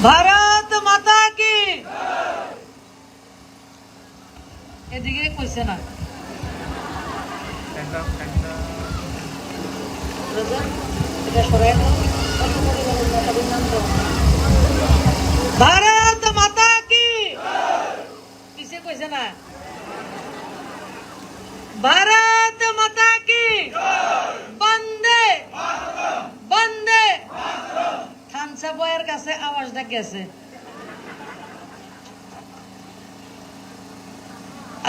ভারত মাতা কি। এদিকে কইছে না ভারত মাতা কি। কিসে কইছে না ভারত মাতা কি। বন্দে বন্দে। থানসা বয়ের কাছে আওয়াজটা গেছে।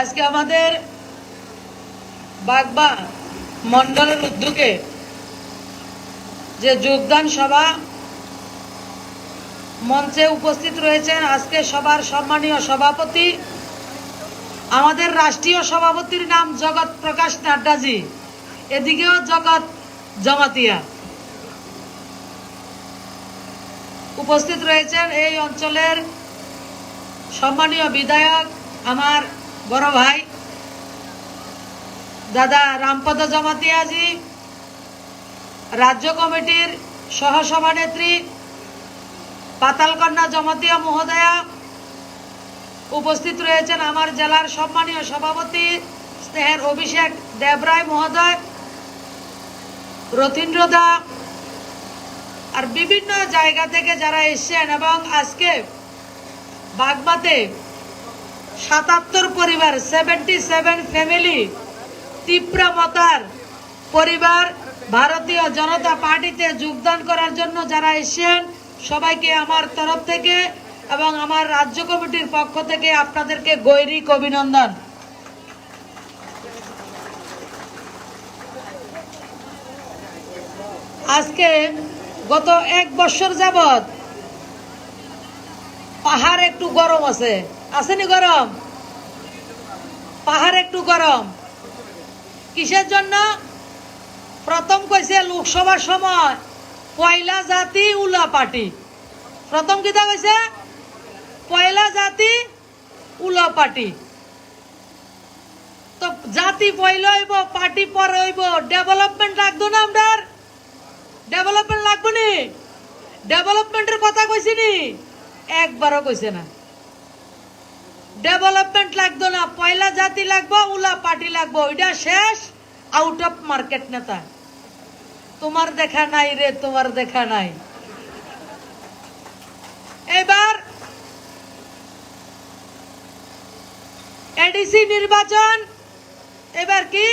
আজকে আমাদের বাগবা মন্ডলের উদ্যোগে যে যোগদান সভা মঞ্চে উপস্থিত রয়েছেন আজকে সবার সম্মানীয় সভাপতি, আমাদের রাষ্ট্রীয় সভাপতির নাম জগৎ প্রকাশ নাড্ডাজি, এদিকেও জগৎ জমাতিয়া উপস্থিত রয়েছেন। এই অঞ্চলের সম্মানীয় বিধায়ক আমার বড় ভাই দাদা রামপদ জমাতিয়াজি, রাজ্য কমিটির সহসভানেত্রী পাতালকন্যা জমাতিয়া মহোদয়া, উপস্থিত রয়েছেন আমার জেলার সম্মানীয় সভাপতি স্নেহের অভিষেক দেবরায় মহোদয়, রথীন্দ্রদা, আর বিভিন্ন জায়গা থেকে যারা এসছেন। এবং আজকে বাগমাতে ৭৭ পরিবার 77 ফ্যামিলি তীব্রমতার পরিবার ভারতীয় জনতা পার্টিতে যোগদান করার জন্য যারা এসেছেন সবাইকে আমার তরফ থেকে এবং আমার রাজ্য কমিটির পক্ষ থেকে আপনাদেরকে গৈরিক অভিনন্দন। আজকে গত 1 বছর যাবৎ পাহাড় একটু গরম আছে, আসেনি গরম? পাহাড় একটু গরম কিসের জন্য? প্রথম কইছে লোকসভার সময় পয়লা জাতি উলা পার্টি। প্রথম কিতা কইছে পয়লা জাতি উলা পার্টি। তো জাতি পয়লা হইব, পার্টি পরে হইব, ডেভেলপমেন্ট লাগতো না? আমরা ডেভেলপমেন্ট লাগবো নি? ডেভেলপমেন্টের কথা কইছি নি? একবারও কইছে না। ডেভেলপমেন্ট লাগতো না, পয়লা জাতি লাগবো, উলা পার্টি লাগবো, এটা শেষ। আউট অফ মার্কেট নেতা। তোমার দেখা নাই রে, তোমার দেখা নাই। এবার এডিসি নির্বাচন, এবার কি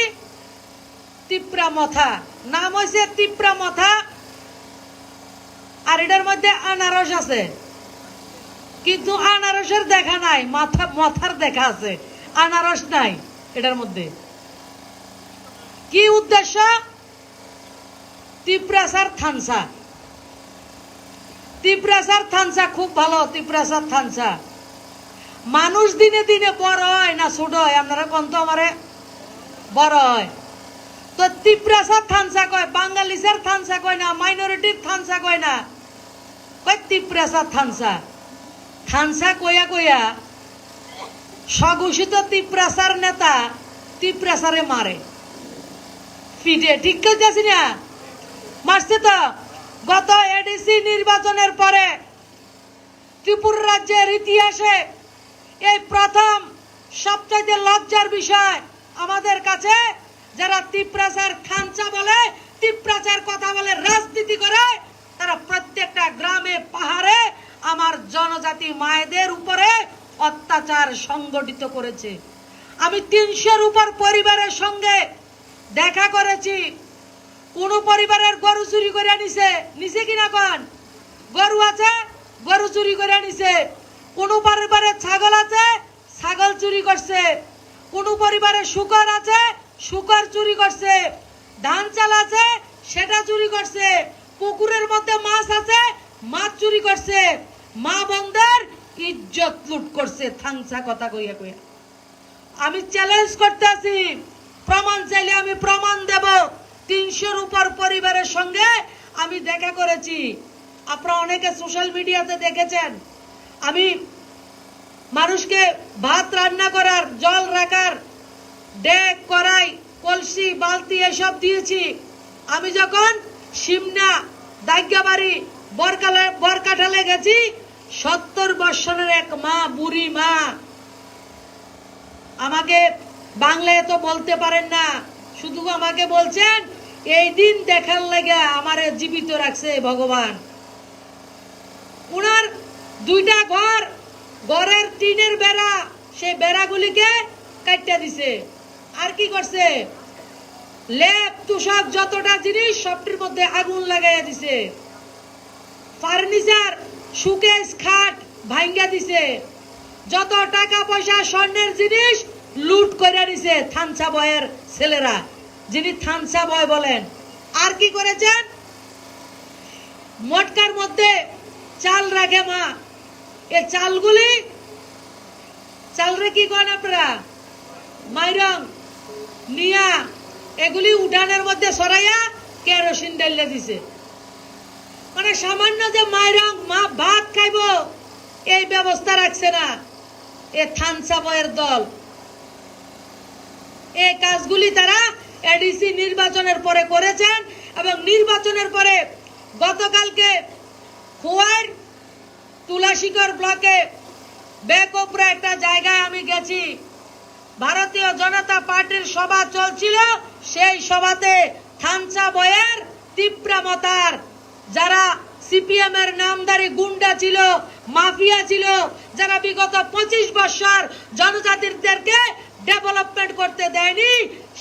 তিপ্রামথা, নাম হয়েছে তিপ্রামথা। আর এটার মধ্যে আনারস আছে, কিন্তু আনারসের দেখা নাই, মাথার দেখা আছে, আনারস নাই এটার মধ্যে। কি উদ্দেশ্য? তিপ্রাসার থানসা। তিপ্রাসার থানসা খুব ভালো। তিপ্রাসার থানসা মানুষ দিনে দিনে বড় হয় না ছোট হয়? আপনারা কোন তো আমারে বড় হয়। তো তিপ্রাসার থানসা কয়, বাঙালিসের থানসা কয় না, মাইনরিটির থানসা কয় না, কয় তিপ্রাসার থানসা। থানসা কইয়া কইয়া স্বঘোষিত তিপ্রাসার নেতা তিপ্রাসারে মারে ফিটে। ঠিক কইতাছি না? মারছে তো। গত এডিসি নির্বাচনের পরে ত্রিপুরা রাজ্যের ইতিহাসে এই প্রথম সবচাইতে লজ্জার বিষয় আমাদের কাছে, যারা তিপ্রাসার থানসা বলে, তিপ্রাসার কথা বলে, রাজনীতি করে, তারা প্রত্যেকটা গ্রামে পাহাড়ে আমার জনজাতি মায়েদের উপরে অত্যাচার সংগঠিত করেছে। আমি 300-র উপর পরিবারের সঙ্গে দেখা করেছি। কোন পরিবারের গরু চুরি করে নিছে, নিছে কিনা কোন? গরু আছে, গরু চুরি করে নিছে। কোন পরিবারের ছাগল আছে, ছাগল চুরি করছে। কোন পরিবারের শুকর আছে, শুকর চুরি করছে। ধান চাল আছে, সেটা চুরি করছে। পুকুরের মধ্যে মাছ আছে, মাছ চুরি করছে। মা বোনদের ইজ্জত লুট করছে থানসা কথা কইয়া কইয়া। আমি চ্যালেঞ্জ করতেছি, প্রমাণ চাইলে আমি প্রমাণ দেব। 300-র উপর পরিবারের সঙ্গে আমি দেখা করেছি। আপনারা অনেকে সোশ্যাল মিডিয়াতে দেখেছেন। আমি মানুষকে ভাত রান্না করার, জল রাখার ডেক, কড়াই, কলসি, বালতি এসব দিয়েছি। আমি যখন সিমনা, দাইগাবাড়ি, বরকাঠালে গেছি, 70 বছরের এক মা, বুড়ি মা, আমাকে বাংলায় তো বলতে পারেন না, শুধু আমাকে বলছেন এই দিন দেখার লাগে আমারে জীবিত রাখছে ভগবান। উনার 2টা ঘর, ঘরের টিনের বেড়া, সেই বেড়াগুলিকে কাটতে দিছে। আর কি করছে, লেপ তুষক যতটা জিনিস সবটির মধ্যে আগুন লাগাইয়া দিছে। ফার্নিচার, সুকেস, খাট ভাঙ্গা দিছে। যত টাকা পয়সা স্বর্ণের জিনিস লুট করে নিছে থানসা বয়ের ছেলেরা, যিনি থানসা বয় বলেন। আর কি করেছেন, মটকার মধ্যে চাল রাখে মা, এই চালগুলি, চালরে কি করেন আপনারা, মাইরং নিয়া এগুলি উঠানের মধ্যে সরাইয়া কেরোসিন ঢেলে দিছে। মানে সামান্য যে মাইরং মা ভাত খাইব এই ব্যবস্থা রাখছে না এ থানসা বয়ের দল। এই কাজগুলি তারা এডিসি নির্বাচনের পরে করেছেন। এবং নির্বাচনের পরে গতকালকে খোয়ার তুলাশিকর ব্লকে বেকোপরা একটা জায়গায় আমি গেছি, ভারতীয় জনতা পার্টির সভা চলছিল। সেই সভাতে থানসা বয়ের তীব্রামতার যারা সিপিএম এর নামধারী গুন্ডা ছিল, মাফিয়া ছিল, যারা বিগত 25 বছর জনজাতিদেরকে ডেভেলপমেন্ট করতে দেয়নি,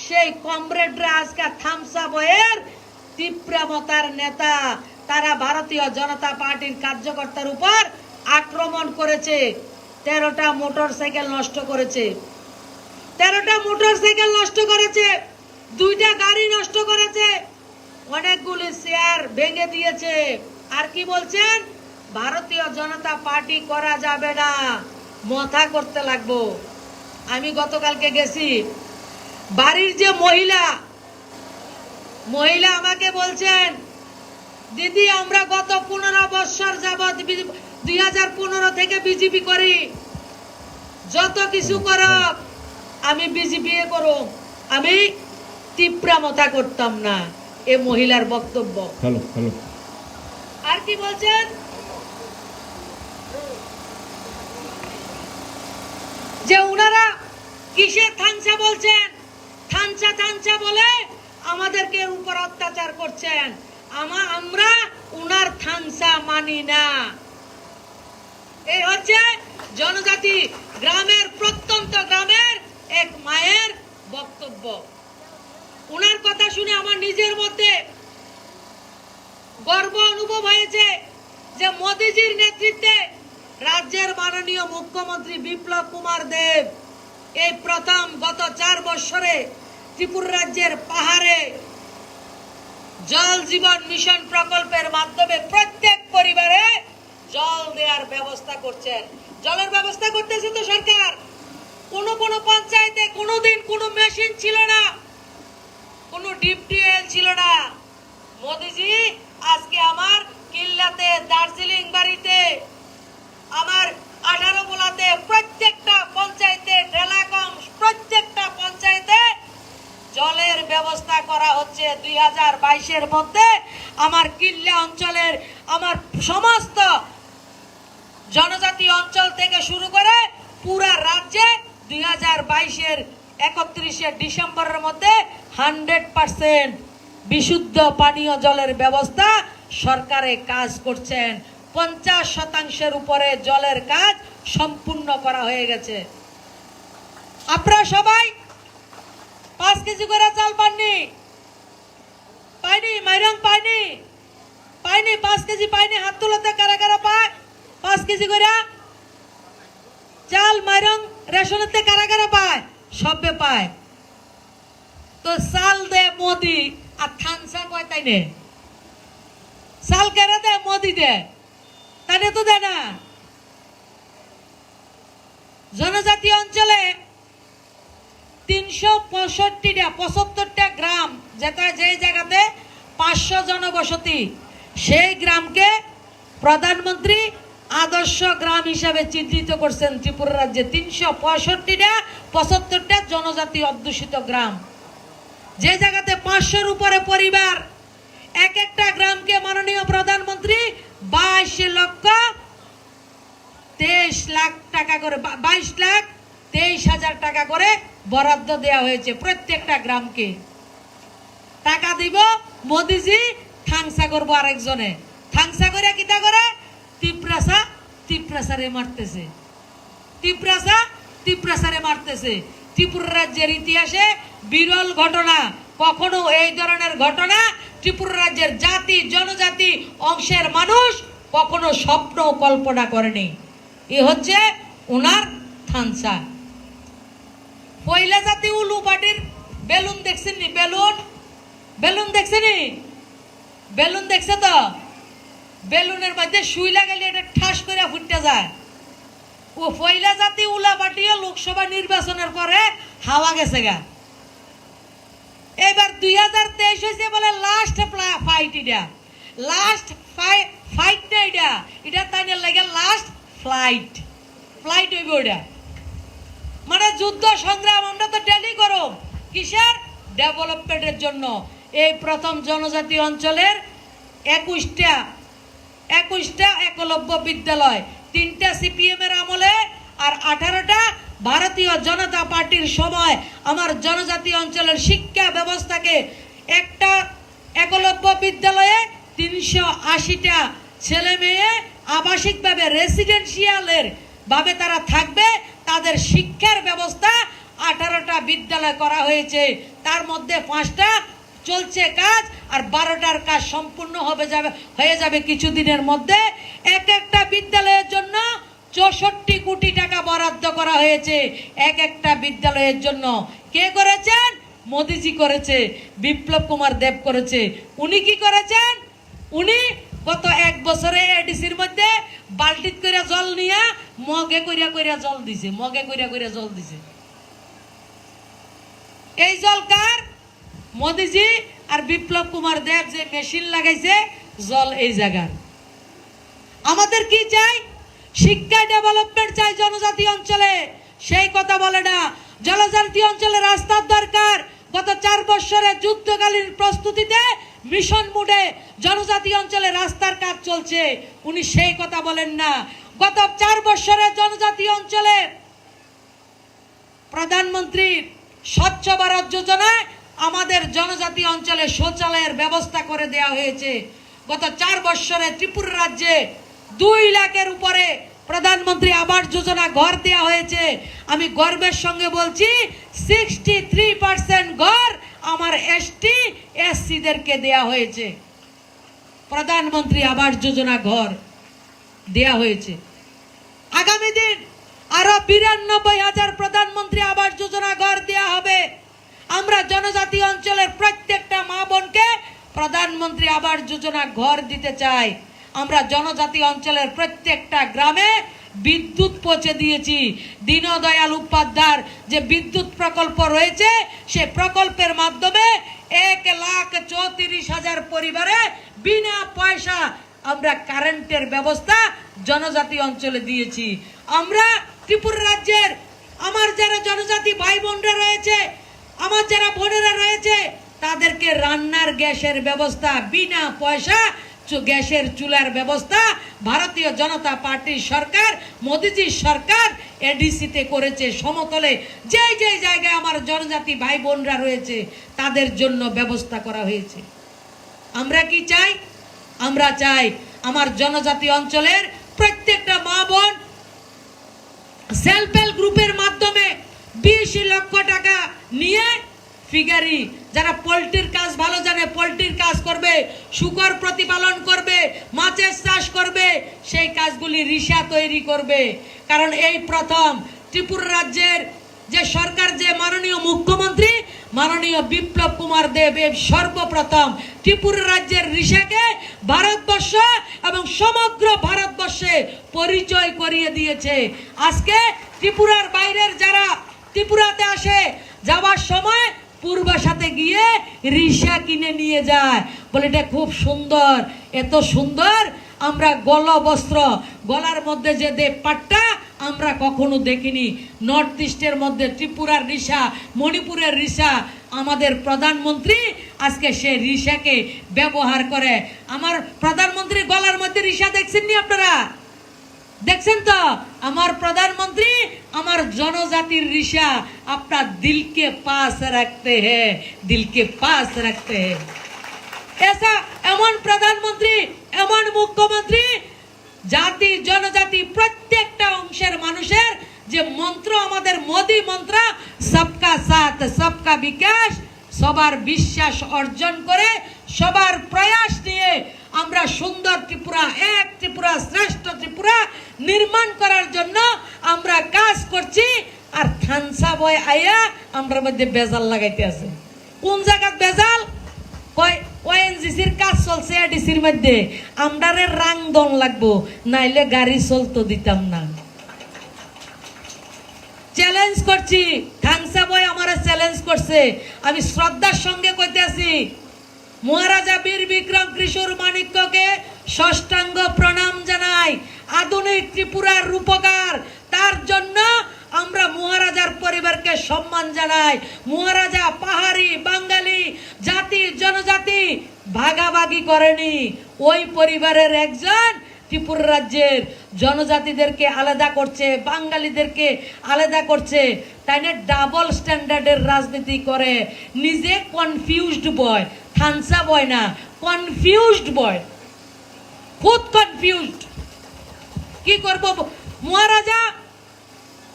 সেই কমরেডরা আজকে থানসা বয়ের তীব্রামতার নেতা। তারা ভারতীয় জনতা পার্টির কার্যকর্তার উপর আক্রমণ করেছে, 13টা মোটরসাইকেল নষ্ট করেছে, 13টা মোটরসাইকেল নষ্ট করেছে, 2টা গাড়ি নষ্ট করেছে, অনেকগুলি চেয়ার ভেঙে দিয়েছে। আর কি বলছেন, ভারতীয় জনতা পার্টি করা যাবে না, মাথা করতে লাগবো। আমি গতকালকে গেছি, বাড়ির যে মহিলা আমাকে বলছেন, দিদি আমরা গত 15 বছর যাবৎ 2015 থেকে বিজেপি করি, যত কিছু করো আমি বিজেপি করো, আমি তীব্রামতা করতাম না। এ মহিলার বক্তব্য। আর কি বলছেন, যে উনারা কিসে থানসা বলছেন, থানসা বলে আমাদেরকে উপর অত্যাচার করছেন। আমরা উনার থানসা মানি না। এই হচ্ছে জনজাতি গ্রামের, প্রত্যন্ত গ্রামের এক মায়ের বক্তব্য। উনার কথা শুনে আমার নিজের মধ্যে গর্ব অনুভব হয়েছে যে মোদিজির নেতৃত্বে রাজ্যের মাননীয় মুখ্যমন্ত্রী বিপ্লব কুমার দেব এই প্রথম গত 4 বছরে ত্রিপুরা রাজ্যের পাহাড়ে জল জীবন মিশন প্রকল্পের মাধ্যমে প্রত্যেক পরিবারে জল দেওয়ার ব্যবস্থা করছেন। জলের ব্যবস্থা করতেছে তো সরকার। কোন পঞ্চায়েতে কোনোদিন কোনো মেশিন ছিল না, কোনো ডিপ টিউবওয়েল ছিল না। মোদিজি আজকে আমার কিল্লাতে, দার্জিলিং বাড়িতে, আমার 18 বোলাতে, প্রত্যেকটা পঞ্চায়েতে, ঢেলাকম প্রত্যেকটা পঞ্চায়েতে জলের ব্যবস্থা করা হচ্ছে। 2022-এর মধ্যে আমার কিল্লা অঞ্চলের, আমার সমস্ত জনজাতি অঞ্চল থেকে শুরু করে পুরা রাজ্যে 2022-এর 31শে ডিসেম্বরের মধ্যে 100% বিশুদ্ধ পানীয় জলের ব্যবস্থা সরকারে কাজ করছেন। 50% উপরে জলের কাজ সম্পূর্ণ করা হয়ে গেছে। আপনারা সবাই 5 কেজি করে চাল পাননি, মাইরং পাইনি, 5 কেজি পাইনি। হাত তুলতে কারা কারা পায় 5 কেজি করে চাল? মাইরং রেশনেতে কারা কারা পায়? সবে পায়। তো চাল দে মোদি, আর থানসা কয় তাই নে, চাল কেন দে মোদি দে, তাই তো দেয় না। জনজাতি অঞ্চলে 365টা গ্রাম, যেটা যে জায়গাতে 500 জনবসতি, সেই গ্রামকে প্রধানমন্ত্রী আদর্শ গ্রাম হিসাবে চিহ্নিত করছেন ত্রিপুরা রাজ্যে। 365টা জনজাতি অধ্যুষিত গ্রাম, যে জায়গাতে 500-র উপরে পরিবার, এক একটা গ্রামকে মাননীয় প্রধানমন্ত্রী 22 লক্ষ 22 লাখ টাকা করে 22,23,000 টাকা করে বরাদ্দ দেওয়া হয়েছে প্রত্যেকটা গ্রামকে। টাকা দিব মোদিজি, থাংসা করবো আরেকজনে। থাংসা করে কিতা করে? তিপ্রাসারে মারতেছে, তিপ্রাসারে মারতেছে। ত্রিপুরা রাজ্যের ইতিহাসে বিরল ঘটনা, কখনো এই ধরনের ঘটনা ত্রিপুরা রাজ্যের জাতি জনজাতি অংশের মানুষ কখনো স্বপ্ন কল্পনা করেনি। এ হচ্ছে ওনার থানসা। পয়লা জাতি উলু পার্টির বেলুন দেখছেন নি? বেলুন দেখছেনি? বেলুন দেখছে তো? বেলুনের মধ্যে সুই লাগাইলে এটা ঠাস করে ফুটতে যায়। ও পয়লা জাতি উলা পার্টিও লোকসভা নির্বাচনের পরে হাওয়া গেছে গা। এবার 2023 হয়েছে বলে লাস্ট ফাইট, লাস্ট ফাইট না, এটা তাই লাগে লাস্ট ফ্লাইট হইব। ওটা মানে যুদ্ধ সংগ্রাম আমরা তো ডেলি করো কিসের? ডেভেলপমেন্টের জন্য। এই প্রথম জনজাতি অঞ্চলের 21টা একলব্য বিদ্যালয়, 3টা সিপিএম এর আমলে আর 18টা ভারতীয় জনতা পার্টির সময় আমার জনজাতি অঞ্চলের শিক্ষা ব্যবস্থাকে একটা একলব্য বিদ্যালয়ে 380টা ছেলে মেয়ে আবাসিকভাবে রেসিডেন্সিয়ালের ভাবে তারা থাকবে, তাদের শিক্ষার ব্যবস্থা 18টা বিদ্যালয় করা হয়েছে। তার মধ্যে 5টা চলছে কাজ আর 12টার কাজ সম্পূর্ণ হয়ে যাবে কিছুদিনের মধ্যে। এক একটা বিদ্যালয়ের জন্য 64 কোটি টাকা বরাদ্দ করা হয়েছে। এক একটা বিদ্যালয়ের জন্য কে করেছেন? মোদিজি করেছে, বিপ্লব কুমার দেব করেছে। উনি কি করেছেন? উনি গত 1 বছরে এডিসির মধ্যে বালতিত করে জল নিয়ে মগে কইরা জল দিছে, মগে কইরা জল দিছে। এই জল কার? মোদিজি আর বিপ্লব কুমার দেব যে মেশিন লাগাইছে জল এই জায়গার। আমাদের কি চাই? শিক্ষা ডেভেলপমেন্ট চাই জনজাতি অঞ্চলে, সেই কথা বলে না। জনজাতি অঞ্চলে রাস্তার দরকার। গত 4 বছরে যুদ্ধকালীন প্রস্তুতিতে মিশন মোডে জনজাতি অঞ্চলে রাস্তার কাজ চলছে, উনি সেই কথা বলেন না। গত 4 বছরে জনজাতি অঞ্চলে প্রধানমন্ত্রীর স্বচ্ছ ভারত যোজনায় আমাদের জনজাতি অঞ্চলে শৌচালয়ের ব্যবস্থা করে দেওয়া হয়েছে। গত 4 বছরে ত্রিপুরা রাজ্যে 2 লাখের উপরে প্রধানমন্ত্রী আবাস যোজনা ঘর দেওয়া হয়েছে। আমি গর্বের সঙ্গে বলছি 63% ঘর আমার এসটি এসসিদেরকে দেওয়া হয়েছে। প্রধানমন্ত্রী আবাস যোজনা ঘর দেওয়া হয়েছে। আগামী দিন আরো 92,000 প্রধানমন্ত্রী আবাস যোজনা ঘর দেওয়া হবে। আমরা জনজাতি অঞ্চলের প্রত্যেকটা মা বোনকে প্রধানমন্ত্রী আবাস যোজনা ঘর দিতে চাই। আমরা জনজাতি অঞ্চলের প্রত্যেকটা গ্রামে বিদ্যুৎ পৌঁছে দিয়েছি। দীনদয়াল উপাধ্যায়ের যে বিদ্যুৎ প্রকল্প রয়েছে সে প্রকল্পের মাধ্যমে 1,34,000 পরিবারে বিনা পয়সা আমরা কারেন্টের ব্যবস্থা জনজাতি অঞ্চলে দিয়েছি। আমরা ত্রিপুরা রাজ্যের আমার যারা জনজাতি ভাই বোনরা রয়েছে, আমার যারা বোনেরা রয়েছে, তাদেরকে রান্নার গ্যাসের ব্যবস্থা বিনা পয়সা, গ্যাসের চুলার ব্যবস্থা ভারতীয় জনতা পার্টির সরকার, মোদিজির সরকার এডিসিতে করেছে। সমতলে যে যে জায়গায় আমার জনজাতি ভাই বোনরা রয়েছে তাদের জন্য ব্যবস্থা করা হয়েছে। আমরা কি চাই? আমরা চাই আমার জনজাতি অঞ্চলের প্রত্যেকটা মা বোন সেলফ হেল্প গ্রুপের মাধ্যমে 20 লক্ষ টাকা নিয়ে ফিগারি, যারা পোল্ট্রির কাজ ভালো জানে, পোল্ট্রির কাজ করবে, শুকর প্রতিপালন করবে, মাছের চাষ করবে, সেই কাজগুলি রিসা তৈরি করবে। কারণ এই প্রথম ত্রিপুরা রাজ্যের যে সরকার, যে মাননীয় মুখ্যমন্ত্রী মাননীয় বিপ্লব কুমার দেব এই সর্বপ্রথম ত্রিপুরা রাজ্যের রিসাকে ভারতবর্ষ এবং সমগ্র ভারতবর্ষে পরিচয় করিয়ে দিয়েছে। আজকে ত্রিপুরার বাইরের যারা ত্রিপুরাতে আসে, যাওয়ার সময় পূর্বাসাতে গিয়ে রিসা কিনে নিয়ে যায়, বলে এটা খুব সুন্দর, এত সুন্দর আমরা বস্ত্র গলার মধ্যে যে দেব পাট্টা আমরা কখনো দেখিনি। নর্থ ইস্টের মধ্যে ত্রিপুরার রিসা, মণিপুরের রিসা, আমাদের প্রধানমন্ত্রী আজকে সে রিসাকে ব্যবহার করে। আমার প্রধানমন্ত্রী গলার মধ্যে রিসা দেখছেন নি আপনারা? দেখছেন তো আমার প্রধানমন্ত্রী আমার জনজাতির ঋষা আপনার দিলকে পাস রাখতে হ্যাঁ, দিলকে পাস রাখতে হ্যাঁ। ऐसा এমন প্রধানমন্ত্রী এমন মুখ্যমন্ত্রী জাতি জনজাতি প্রত্যেকটা অংশের মানুষের যে মন্ত্র আমাদের মোদি মন্ত্র সবকা সাথ সবকা বিকাশ সবার বিশ্বাস অর্জন করে সবার প্রয়াস নিয়ে আমরা সুন্দর ত্রিপুরা এক ত্রিপুরা শ্রেষ্ঠ ত্রিপুরা নির্মাণ করার জন্য আমরা কাজ করছি আর থানসা বয় আইয়া আমরা মধ্যে বেজাল লাগাইতে আছে কোন জায়গা বেজাল কয় ওএনজিসির কাজ চলছে এডিসির মধ্যে আমরারে রাং দন লাগবো নাইলে গাড়ি চলতো দিতাম না চ্যালেঞ্জ করছি থানসা বয় আমারে চ্যালেঞ্জ করছে আমি শ্রদ্ধার সঙ্গে কইতে আছি মহারাজা বীর বিক্রম কিশোর মাণিক্যকে ষষ্ঠাঙ্গ প্রণাম জানাই আধুনিক ত্রিপুরার রূপকার তার জন্য আমরা মহারাজার পরিবারকে সম্মান জানাই মহারাজা পাহাড়ি বাঙালি জাতি জনজাতি ভাগাভাগি করেনি ওই পরিবারের একজন ত্রিপুরা রাজ্যের জনজাতিদেরকে আলাদা করছে বাঙালিদেরকে আলাদা করছে তাই না ডাবল স্ট্যান্ডার্ডের রাজনীতি করে নিজে কনফিউজড বয় থানসা বয় না কনফিউজড বয় খুব কনফিউজড কি করব মহারাজা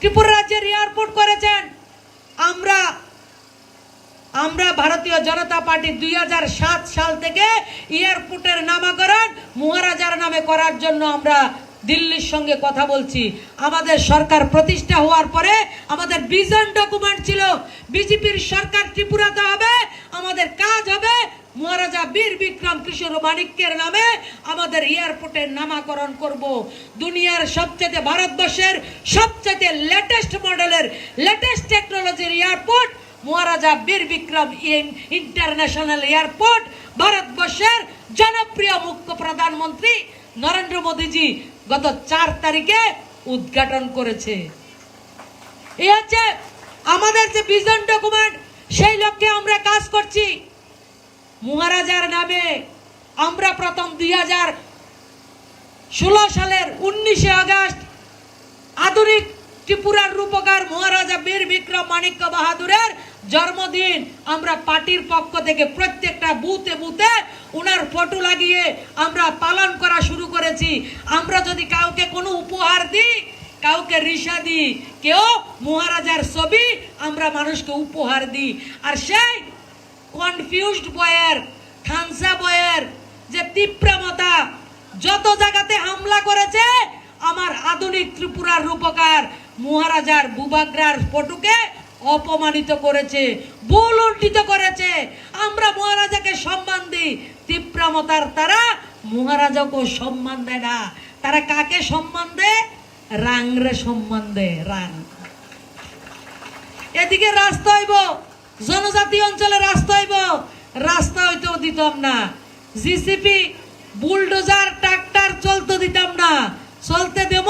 ত্রিপুরা রাজ্যের এয়ারপোর্ট করেছেন আমরা ভারতীয় জনতা পার্টি 2007 সাল থেকে এয়ারপোর্টের নামকরণ মহারাজার নামে করার জন্য আমরা দিল্লির সঙ্গে কথা বলছি আমাদের সরকার প্রতিষ্ঠা হওয়ার পরে আমাদের ভিশন ডকুমেন্ট ছিল বিজেপির সরকার ত্রিপুরাতে হবে আমাদের কাজ হবে মহারাজা বীর বিক্রম কিশোর মাণিক্যের নামে আমাদের এয়ারপোর্টের নামকরণ করব দুনিয়ার সবচেয়ে ভারতবর্ষের সবচেয়ে লেটেস্ট মডেলের লেটেস্ট টেকনোলজির এয়ারপোর্ট মহারাজা বীর বিক্রম ইন্টারন্যাশনাল এয়ারপোর্ট ভারতবর্ষের জনপ্রিয় মুখ্য প্রধানমন্ত্রী নরেন্দ্র মোদীজি গত 4 তারিখে উদ্ঘাটন করেছে এই হচ্ছে আমাদের যে ভিশন ডকুমেন্ট সেই লক্ষ্যে আমরা কাজ করছি মহারাজার নামে আমরা প্রথম 2016 সালের 19 আগস্ট আধুনিক ত্রিপুরার রূপকার মহারাজা বীর বিক্রম মাণিক্য বাহাদুরের জন্মদিন আমরা পার্টির পক্ষ থেকে প্রত্যেকটা বুথে বুথে ওনার ফটো লাগিয়ে আমরা পালন করা শুরু করেছি আমরা যদি কাউকে কোনো উপহার দিই কাউকে ঋষা দিই কেউ মহারাজার ছবি আমরা মানুষকে উপহার দিই আর সেই কনফিউজড বয়ের থানসা বয়ের যে তীব্রমতা যত জায়গাতে হামলা করেছে আমার আধুনিক ত্রিপুরার রূপকার মহারাজার বুবাগ্রার ফটোকে অপমানিত করেছে ভুল উল্টিত করেছে আমরা মহারাজাকে সম্মান দিই তীব্রমতার তারা মহারাজাকে সম্মান দেয় না তারা কাকে সম্মান দেয় রাংরে সম্মান দেয় রাং এদিকে রাস্তা হইব জনজাতি অঞ্চলে রাস্তা হইব রাস্তা হইতেও দিতাম না জিসিপি বুলডোজার ট্রাক্টর চলতে দিতাম না চলতে দেব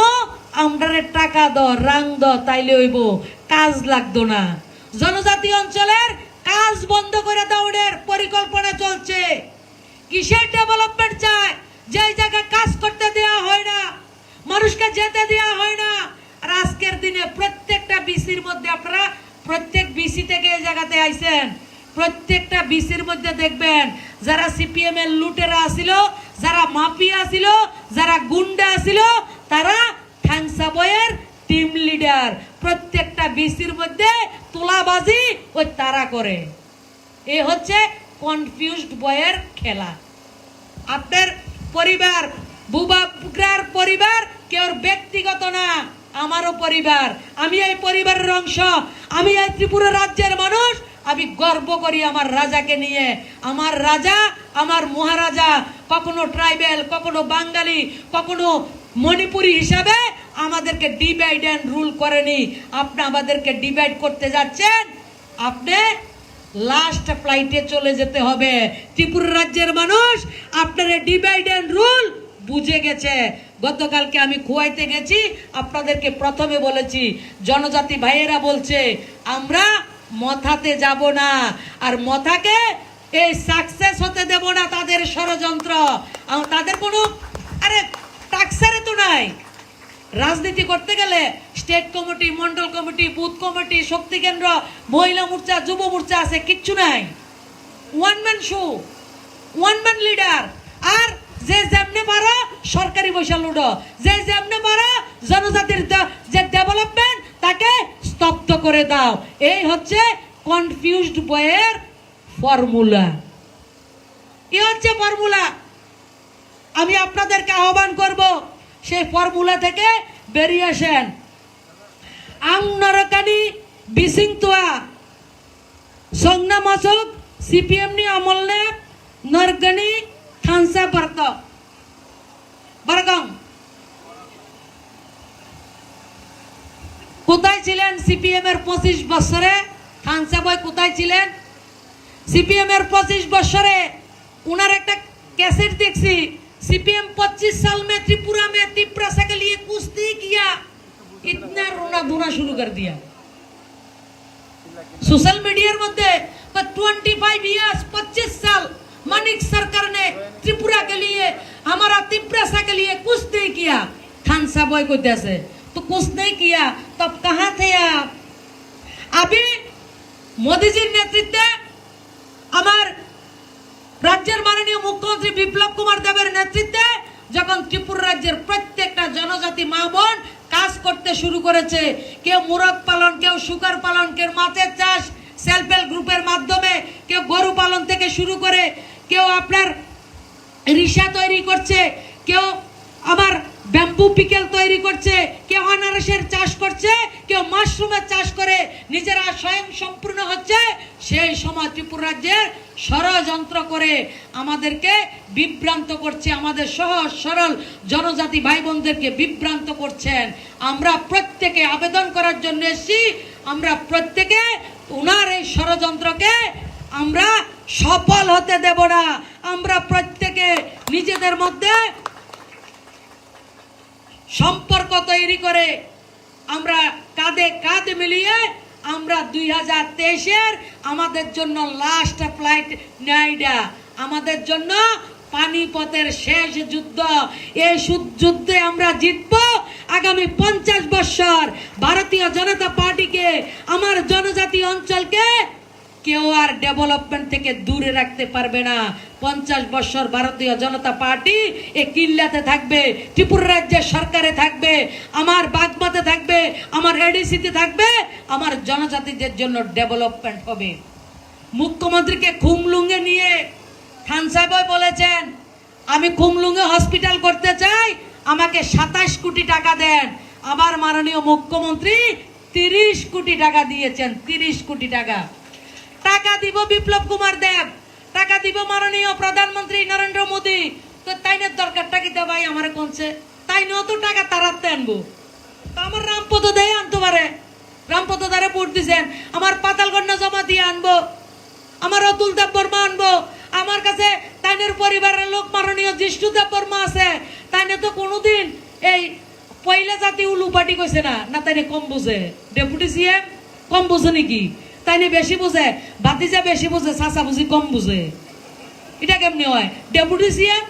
আমরারে টাকা দ রাং দ তাইলে হইব কাজ লাগতো না জনজাতি অঞ্চলের কাজ বন্ধ করে দেওয়ার পরিকল্পনা চলছে কিসের ডেভেলপমেন্ট চায় যেই জায়গায় কাজ করতে দেওয়া হয় না মানুষকে যেতে দেওয়া হয় না আর আজকের দিনে প্রত্যেকটা বিসির মধ্যে আপনারা প্রত্যেক বিসি থেকে এই জায়গাতে আইছেন প্রত্যেকটা বিসির মধ্যে দেখবেন যারা সিপিএম এর লুটেরা আসিল যারা মাফিয়া আসিল যারা গুন্ডা আসিল তারা থানসা বয়ের টিম লিডার প্রত্যেকটা বিসির মধ্যে তোলাবাজি ওই তারা করে এই হচ্ছে কনফিউজড বয়ের খেলা আপনার পরিবার বুবাগ্রার পরিবার কেউ ব্যক্তিগত না আমারও পরিবার আমি এই পরিবারের অংশ আমি এই ত্রিপুরা রাজ্যের মানুষ আমি গর্ব করি আমার রাজাকে নিয়ে আমার রাজা আমার মহারাজা কখনো ট্রাইবেল কখনো বাঙালি কখনো মণিপুরি হিসাবে আমাদেরকে ডিভাইড এন্ড রুল করেনি আপনি আমাদেরকে ডিভাইড করতে যাচ্ছেন আপনি লাস্ট ফ্লাইটে চলে যেতে হবে ত্রিপুরা রাজ্যের মানুষ আপনার ডিভাইড এন্ড রুল বুঝে গেছে গতকালকে আমি খুয়াইতে গেছি আপনাদেরকে প্রথমে বলেছি জনজাতি ভাইয়েরা বলছে আমরা মথাতে যাব না আর মথাকে এই সাকসেস হতে দেব না তাদের ষড়যন্ত্র তাদের কোনো আরে টাক্সারে তো নাই রাজনীতি করতে গেলে state committee, mandal committee, booth committee, শক্তি কেন্দ্র, মহিলা মোর্চা, যুব মোর্চা আছে, কিচ্ছু নাই। One man show, one man leader. আর যে যেমনে পারা সরকারি পয়সা লুডো, যে যেমনে পারা জনজাতির যে ডেভেলপমেন্ট তাকে স্তব্ধ করে দাও। এই হচ্ছে কনফিউজড বয়ের ফর্মুলা। এই হচ্ছে ফর্মুলা। আমি আপনাদেরকে আহ্বান করব সেই ফর্মুলা থেকে বেরিয়ে আসেন। আং নরকানি বিসিং তোয়া সংনা মাসুক সিপিএম নি আমলনে নরকানি থানসা বারত বারগং। কোথায় ছিলেন সিপিএম এর 25 বছরে? থানসা বয় কোথায় ছিলেন? সিপিএম এর 25 বছরে उनार एक कैसेट देखी, सीपीएम 25 साल में त्रिपुरा में तिपरासा के लिए कुश्ती किया, इतना रोना धोना शुरू कर दिया। सोशल मीडिया मध्य 25 इयर्स 25 साल मानिक सरकार ने त्रिपुरा के लिए, हमारा तिपरासा के लिए कुछ नहीं किया। थानसा बॉय को जैसे तो कुछ नहीं किया, तब कहाँ थे आप? अभी मोदी जी नेतृत्व हमार राज्यर माननीय मुख्यमंत्री বিপ্লব কুমার দেবের নেতৃত্বে যখন ত্রিপুরা রাজ্যের প্রত্যেকটা জনজাতি মা বোন কাজ করতে শুরু করেছে, কেউ মুরগ পালন, কেউ শুকর পালন, কেউ মাছের চাষ সেলফ হেল্প গ্রুপের মাধ্যমে, কেউ গরু পালন থেকে শুরু করে, কেউ আপনার রিসা তৈরি করছে, কেউ আবার ব্যাম্বু পিকেল তৈরি করছে, কেউ আনারসের চাষ করছে, কেউ মাশরুমের চাষ করে নিজেরা স্বয়ং সম্পূর্ণ হচ্ছে। সেই সময় ত্রিপুরা রাজ্যের ষড়যন্ত্র করে আমাদেরকে বিভ্রান্ত করছে, আমাদের সহজ সরল জনজাতি ভাই বোনদেরকে বিভ্রান্ত করছেন। আমরা প্রত্যেকে আবেদন করার জন্য এসেছি, আমরা প্রত্যেকে ওনার এই ষড়যন্ত্রকে আমরা সফল হতে দেব না। আমরা প্রত্যেকে নিজেদের মধ্যে সম্পর্ক তৈরি করে আমরা কাঁধে কাঁধ মিলিয়ে আমরা 2023-এর আমাদের জন্য লাস্ট ফ্লাইট নাইডা, আমাদের জন্য পানিপথের শেষ যুদ্ধ। এই যুদ্ধে আমরা জিতব। আগামী 50 বছর ভারতীয় জনতা পার্টিকে, আমার জনজাতি অঞ্চলকে কেউ আর ডেভেলপমেন্ট থেকে দূরে রাখতে পারবে না। 50 বছর ভারতীয় জনতা পার্টি এই কিল্লাতে থাকবে, ত্রিপুরা রাজ্যের সরকারে থাকবে, আমার বাগমাতে থাকবে, আমার এডিসিতে থাকবে, আমার জনজাতিদের জন্য ডেভেলপমেন্ট হবে। মুখ্যমন্ত্রীকে খুমলুঙ্গে নিয়ে থানসাই বয় বলেছেন, আমি খুমলুঙ্গে হসপিটাল করতে চাই, আমাকে 27 কোটি টাকা দেন। আমার মাননীয় মুখ্যমন্ত্রী 30 কোটি টাকা দিয়েছেন। 30 কোটি টাকা টাকা দিব বিপ্লব কুমার দেব, টাকা দিব মাননীয় প্রধানমন্ত্রী নরেন্দ্র মোদী। তো তাইনের দরকারটা কি ভাই আমার কোনছে? তাই নত টাকা তারাতে আনবো, আমার রামপদ দেয় আনতে পারে, রামপদ দ্বারা ভোট দিছেন, আমার পাতালগন্ডা জমা দিয়ে আনবো, আমার অতুল দেব বর্মা আনবো। আমার কাছে তাইনের পরিবারের লোক মাননীয় জিষ্ণু দেব বর্মা আছে, তাইনে তো কোনোদিন এই পয়লা জাতি উলুপাটি কইছে না, না তাইনে কম বুঝে। ডেপুটি সিএম কম বুঝে নাকি? তাইনে বেশি বুঝে, ভাতিজা বেশি বুঝে, চাচা বুঝি কম বুঝে। এটা কেমনি হয়? ডেপুটি সিএম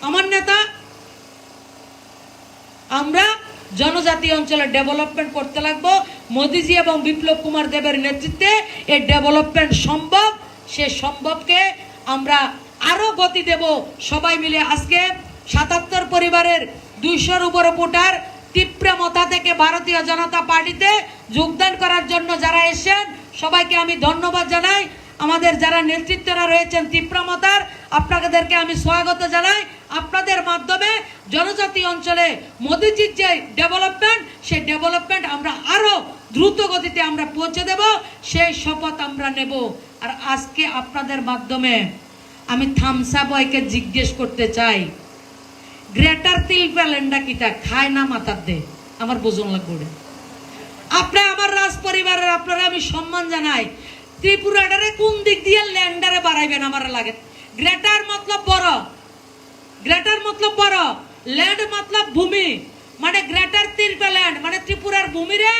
আমার নেতা। আমরা জনজাতি অঞ্চলে ডেভেলপমেন্ট করতে লাগবো। মোদিজি এবং বিপ্লব কুমার দেবের নেতৃত্বে এই ডেভেলপমেন্ট সম্ভব। সে সম্ভবকে আমরা আরো গতি দেব সবাই মিলে। আজকে 77 পরিবারের 200-র উপরে ভোটার তীব্রমতা থেকে ভারতীয় জনতা পার্টিতে যোগদান করার জন্য যারা এসেছেন সবাইকে আমি ধন্যবাদ জানাই। আমাদের যারা নেতৃত্বরা রয়েছেন তীব্রমতার, আপনাদেরকে আমি স্বাগত জানাই। আপনাদের মাধ্যমে জনজাতি অঞ্চলে মোদিজির যে ডেভেলপমেন্ট, সেই ডেভেলপমেন্ট আমরা আরো দ্রুত গতিতে আমরা পৌঁছে দেব, সেই শপথ আমরা নেব। আর আজকে আপনাদের মাধ্যমে আমি থামসা বয়কে জিজ্ঞেস করতে চাই, গ্রেটার তিলপ্যালেন্ডা কিটা খায় না মাথার দে? আমার বোঝন লাগবে। আপনি আমার রাজ পরিবারের আপনারা আমি সম্মান জানাই। ত্রিপুরাটারে কোন দিক দিয়ে ল্যান্ডারে বাড়াইবেন আমার লাগে? গ্রেটার মতলব বড়, গ্রেটার মতলব বড়, ল্যান্ড মতলব ভূমি, মানে গ্রেটার তিলপ্যালেন্ড মানে ত্রিপুরার ভূমিরে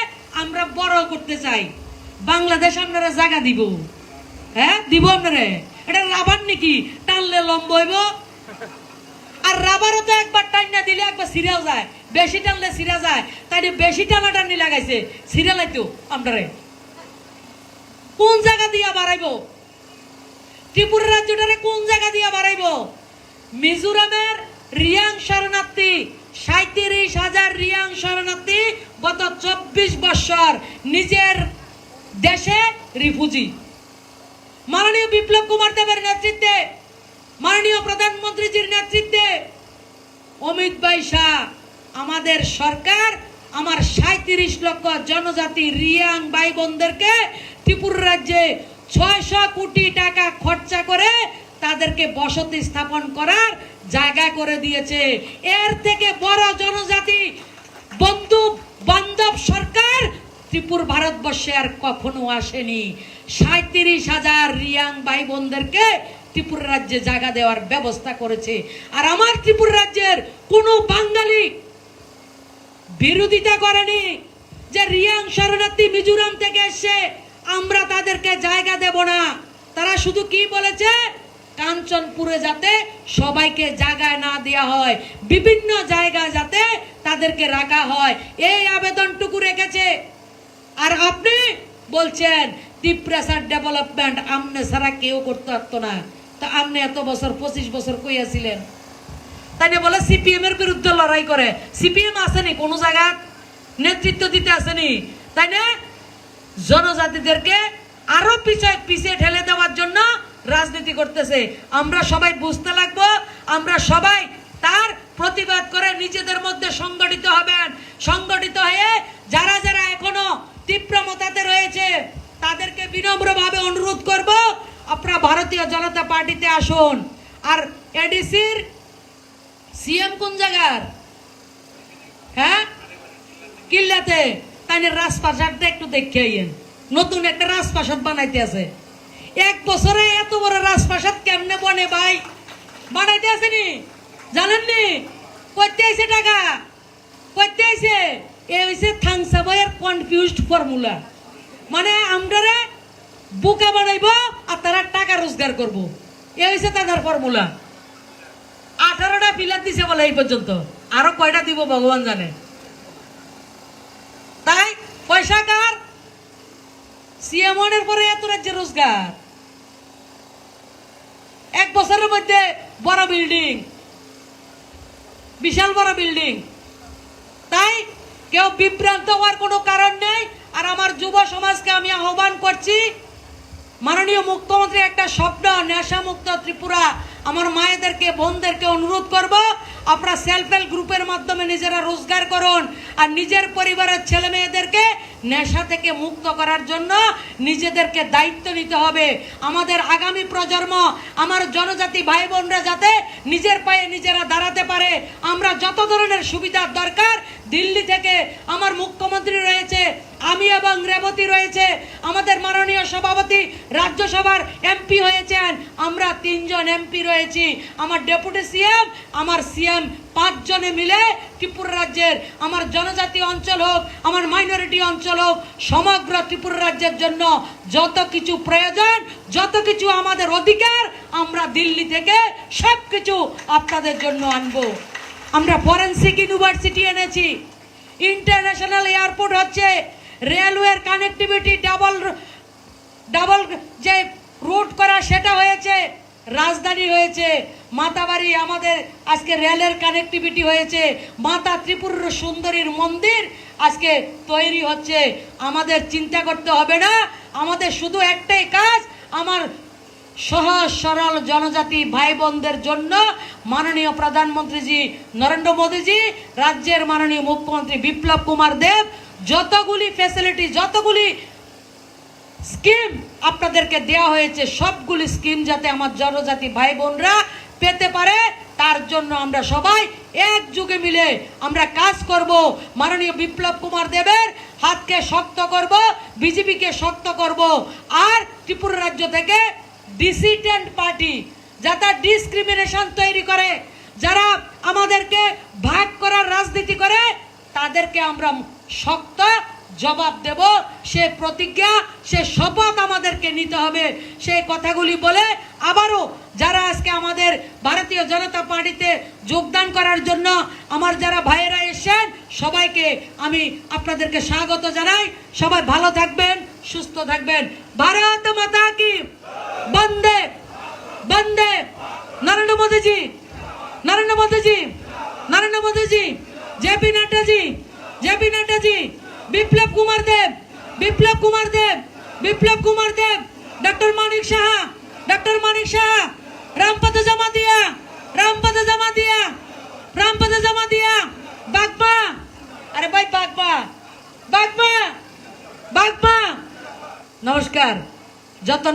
আমরা বড় করতে চাই। বাংলাদেশ আপনারা জায়গা দিব? হ্যাঁ দিব আপনারা? এটা রাবার নাকি? টানলে লম্ব হইব। আর আর রাবারও তো একবার টাইনা দিলে একবার সিরিয়াল যায়, বেশি টানলে সিরিয়া যায়, তাই বেশি টানাটানি লাগাইছে সিরিয়াল আইতো আমরা কোন জায়গা দিয়া বাড়াইবো? ত্রিপুরা রাজ্যটারে কোন জায়গা দিয়া বাড়াইবো? মিজোরামের রিয়াং শরণার্থী ৩৭,০০০ রিয়াং শরণার্থী গত ২৪ বছর নিজের দেশে রিফিউজি। মাননীয় বিপ্লব কুমার দেবের নেতৃত্বে, মাননীয় প্রধানমন্ত্রীজির নেতৃত্বে অমিত ভাই শাহ আমাদের সরকার আমার ৩৭ লক্ষ জনজাতি রিয়াং ভাই বোনদেরকে ত্রিপুরা রাজ্যে ৬০০ কোটি টাকা খরচা করে তাদেরকে বসতি স্থাপন করার জায়গা করে দিয়েছে। এর থেকে বড় জনজাতি বন্ধু বান্ধব সরকার ত্রিপুরা ভারতবর্ষে আর কখনো আসেনি। ৩৭,০০০ রিয়াং ভাই বোনদেরকে ত্রিপুরা রাজ্যে জায়গা দেওয়ার ব্যবস্থা করেছে। আর আমার ত্রিপুরা রাজ্যের কোনো বাঙালি বিরোধিতা করেনি যে রিয়াং শরণার্থী মিজোরাম থেকে এসে আমরা তাদেরকে জায়গা দেব না। তারা শুধু কি বলেছে, কাঞ্চনপুরে যাতে সবাইকে জায়গায় না দেওয়া হয়, বিভিন্ন জায়গায় যাতে তাদেরকে রাখা হয়, এই আবেদনটুকু রেখেছে। আর আপনি বলছেন ত্রিপ্রাসার ডেভেলপমেন্ট আমনে ছাড়া কেউ করতে পারতো না। তা আপনি এত বছর ২৫ বছর কইয়াছিলেন, তাই না? বলে সিপিএম এর বিরুদ্ধে লড়াই করে, সিপিএম আসেনি কোনো জায়গা নেতৃত্ব দিতে আসেনি, তাই না? জনজাতিদেরকে আরো পিছিয়ে ঠেলে দেওয়ার জন্য রাজনীতি করতেছে। আমরা সবাই বুঝতে লাগবো, আমরা সবাই তার প্রতিবাদ করে নিজেদের মধ্যে সংগঠিত হবেন। সংগঠিত হয়ে যারা যারা এখনো তীব্র মতাতে রয়েছে তাদেরকে বিনম্রভাবে অনুরোধ করব, আপনারা ভারতীয় জনতা পার্টিতে আসুন। আর এডিসির সিএম কোন জায়গার? হ্যাঁ, কিল্লাতে। তাই রাজপ্রাসাদটা একটু দেখে আইয়েন, নতুন একটা রাজপ্রাসাদ বানাইতে আছে। ১ বছরে এত বড় রাজপ্রাসাদ কেমনে বনে ভাই? বানাইতে আসেনি, জানেননি? করতে আইছে টাকা, করতে আইছে। এ হইছে থাংসাবয়ের কনফিউজড ফর্মুলা, মানে আমরা বোকা বানাইবো আর তারা টাকা রোজগার করবো, এ হইছে তাদের ফর্মুলা। 18টা পিলার দিছে বলে এই পর্যন্ত, আরো কয়টা দিব ভগবান জানে। তাই পয়সা কার? সিএম এর পরে এত রাজ্যে রোজগার। 1 বছরের মধ্যে বড় বিল্ডিং, বিশাল বড় বিল্ডিং। তাই কেউ বিভ্রান্ত হওয়ার কোনো কারণ নেই। আর আমার যুব সমাজকে আমি আহ্বান করছি, মাননীয় মুখ্যমন্ত্রী একটা স্বপ্ন, নেশামুক্ত ত্রিপুরা। আমার মায়েদেরকে, বোনদেরকে অনুরোধ করব, আপনারা সেলফ হেল্প গ্রুপের মাধ্যমে নিজেরা রোজগার করুন আর নিজের পরিবারের ছেলে মেয়েদেরকে নেশা থেকে মুক্ত করার জন্য নিজেদেরকে দায়িত্ব নিতে হবে। আমাদের আগামী প্রজন্ম, আমার জনজাতি ভাই বোনরা যাতে নিজের পায়ে নিজেরা দাঁড়াতে পারে, আমরা যত ধরনের সুবিধার দরকার দিল্লি থেকে আমার মুখ্যমন্ত্রী রয়েছে, আমি এবং রেবতী রয়েছে, আমাদের মাননীয় সভাপতি রাজ্যসভার এমপি হয়েছেন, আমরা 3 জন এমপি রয়েছি, আমার ডেপুটি সিএম, আমার সিএম, 5 জনে মিলে ত্রিপুরা রাজ্যের আমার জনজাতি অঞ্চল হোক, আমার মাইনরিটি অঞ্চল হোক, সমগ্র ত্রিপুরা রাজ্যের জন্য যত কিছু প্রয়োজন, যত কিছু আমাদের অধিকার, আমরা দিল্লি থেকে সব কিছু আপনাদের জন্য আনবো। আমরা ফরেন্সিক ইউনিভার্সিটি এনেছি, ইন্টারন্যাশনাল এয়ারপোর্ট হচ্ছে, রেলওয়ের কানেক্টিভিটি ডাবল যে রুট করা সেটা হয়েছে, রাজধানী হয়েছে, মাতাবাড়ি আমাদের আজকে রেলের কানেক্টিভিটি হয়েছে, মাতা ত্রিপুরা সুন্দরীর মন্দির আজকে তৈরি হচ্ছে। আমাদের চিন্তা করতে হবে না, আমাদের শুধু একটাই কাজ, আমার সহজ সরল জনজাতি ভাই বোনদের জন্য মাননীয় প্রধানমন্ত্রীজি নরেন্দ্র মোদীজি, রাজ্যের মাননীয় মুখ্যমন্ত্রী বিপ্লব কুমার দেব যতগুলি ফ্যাসিলিটি, যতগুলি স্কিম আপনাদেরকে দেওয়া হয়েছে, সবগুলি স্কিম যাতে আমার জনজাতি ভাই বোনরা পেতে পারে, তার জন্য আমরা সবাই একযোগে মিলে আমরা কাজ করব। মাননীয় বিপ্লব কুমার দেবের হাতকে শক্ত করব, বিজেপিকে শক্ত করব। আর ত্রিপুরা রাজ্য থেকে ডিসিডেন্ট পার্টি যারা ডিসক্রিমিনেশন তৈরি করে, যারা আমাদেরকে ভাগ করার রাজনীতি করে, তাদেরকে আমরা শক্ত জবাব দেব, সে প্রতিজ্ঞা, সে শপথ আমাদেরকে নিতে হবে। সেই কথাগুলি বলে আবারও যারা আজকে আমাদের ভারতীয় জনতা পার্টিতে যোগদান করার জন্য আমার যারা ভাইয়েরা এসেছেন সবাইকে আমি আপনাদেরকে স্বাগত জানাই। সবাই ভালো থাকবেন, সুস্থ থাকবেন। ভারত মাতা কি বন্দে বন্দে। নরেন্দ্র মোদীজি, নরেন্দ্র মোদীজি, নরেন্দ্র মোদীজি, JP Naddaji, JP Naddaji, Biplab Kumar Deb, Biplab Kumar Deb, Biplab Kumar Deb, doctor Manik Saha, doctor Manik Saha, Rampada Jamatia, Rampada Jamatia, Rampada Jamatia, বাগবা, আরে ভাই বাগবা, বাগবা, বাগবা। নমস্কার। যত না